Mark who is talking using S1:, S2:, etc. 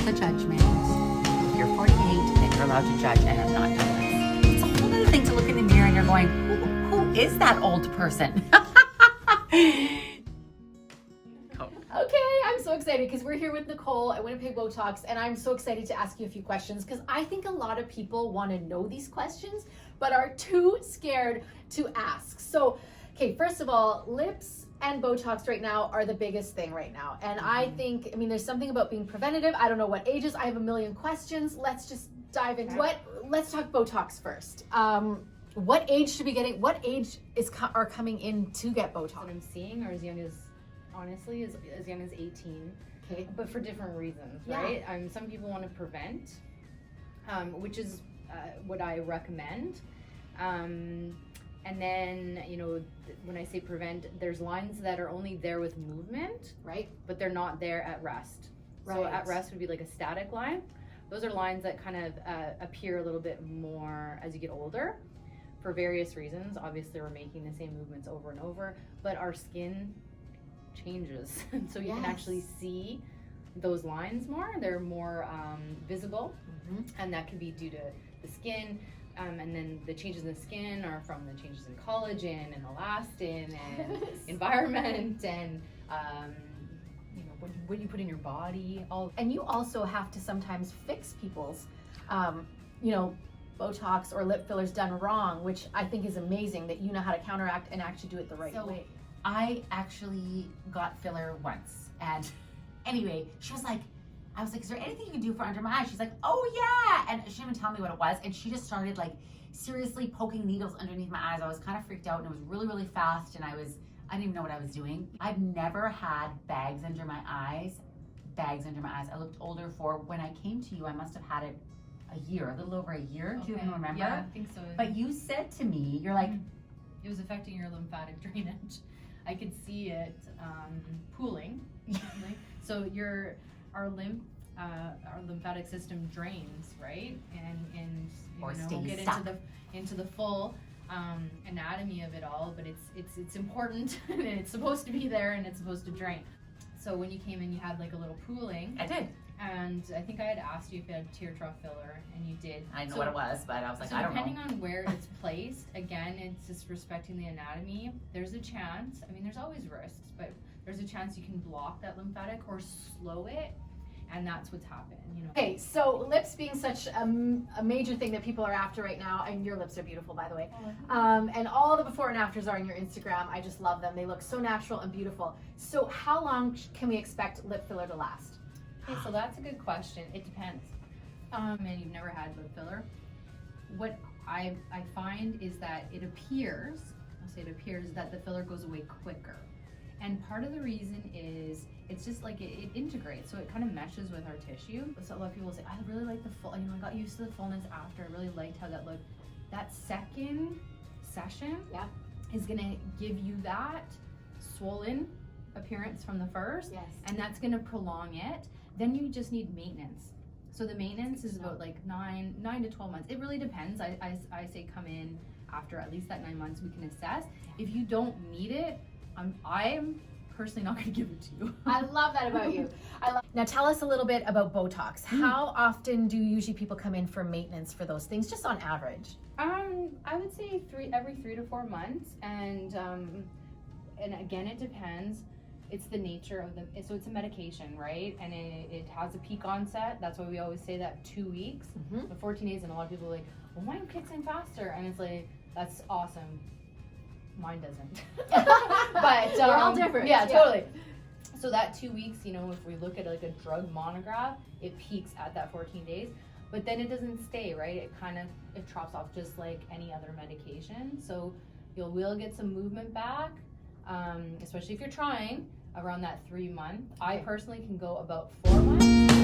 S1: the judgment. If you're 48, then you're allowed to judge, and I'm not done this. It's a whole other thing to look in the mirror and you're going, who is that old person?
S2: Okay, I'm so excited because we're here with Nicole at Winnipeg Botox, and I'm so excited to ask you a few questions because I think a lot of people want to know these questions but are too scared to ask. So, okay, first of all, lips and Botox right now are the biggest thing right now. And I think, there's something about being preventative. I don't know what ages. I have a million questions. Let's just dive into let's talk Botox first. What age should be getting, what age are coming in to get Botox?
S3: What I'm seeing are as young as, honestly, as young as 18.
S2: Okay.
S3: But for different reasons,
S2: Yeah.
S3: right? Some people want to prevent, which is what I recommend. And then, when I say prevent, there's lines that are only there with movement,
S2: Right.
S3: but they're not there at rest. So
S2: Right.
S3: at rest would be like a static line. Those are lines that kind of appear a little bit more as you get older for various reasons. Obviously, we're making the same movements over and over, but our skin changes. So you can actually see those lines more. They're more visible, and that could be due to the skin. And then the changes in the skin are from the changes in collagen and elastin and environment and what you put in your body.
S2: And you also have to sometimes fix people's, Botox or lip fillers done wrong, which I think is amazing that you know how to counteract and actually do it the right way.
S1: I actually got filler once, and anyway, I was like, is there anything you can do for under my eyes? She's like, oh yeah, and she didn't even tell me what it was, and she just started like seriously poking needles underneath my eyes. I was kind of freaked out, and it was really, really fast, and I didn't even know what I was doing. I've never had bags under my eyes. I looked older for when I came to you. I must have had it a little over a year. Do you even remember?
S3: Yeah, I think so.
S1: But you said to me, you're like,
S3: it was affecting your lymphatic drainage. I could see it pooling. So our lymphatic system drains, right? And
S1: Or
S3: we'll
S1: stays
S3: get
S1: stuck.
S3: into the full anatomy of it all, but it's important and it's supposed to be there and it's supposed to drain. So when you came in, you had like a little pooling.
S1: I did.
S3: And I think I had asked you if you had tear trough filler, and you did.
S1: I didn't know what it was, but I was like,
S3: so
S1: I don't know.
S3: depending on where it's placed, again, it's just respecting the anatomy. There's a chance, there's always risks, but there's a chance you can block that lymphatic or slow it, and that's what's happened,
S2: Okay, so lips being such a major thing that people are after right now, and your lips are beautiful, by the way. And all the before and afters are on your Instagram. I just love them. They look so natural and beautiful. So how long can we expect lip filler to last?
S3: Okay, so that's a good question. It depends. And you've never had lip filler. What I find is that it appears that the filler goes away quicker. And part of the reason is it's just like it integrates, so it kind of meshes with our tissue. So a lot of people say, I really like the full, I got used to the fullness after. I really liked how that looked. That second session is gonna give you that swollen appearance from the first, and that's gonna prolong it. Then you just need maintenance. So the maintenance is about like 9 to 12 months. It really depends. I say come in after at least that 9 months. We can assess. If you don't need it, I'm personally not going to give it to you.
S2: I love that about you. Now tell us a little bit about Botox. How often do usually people come in for maintenance for those things, just on average?
S3: I would say every 3 to 4 months, and again, it depends. It's the nature of so it's a medication, right? And it has a peak onset. That's why we always say that 2 weeks, but 14 days, and a lot of people are like, well, mine kicks in faster, and it's like, that's awesome. Mine doesn't. But
S2: we're all different.
S3: Yeah, totally. So that 2 weeks, if we look at like a drug monograph, it peaks at that 14 days, but then it doesn't stay, right? It drops off just like any other medication. So you will get some movement back, especially if you're trying around that 3 month. I personally can go about 4 months.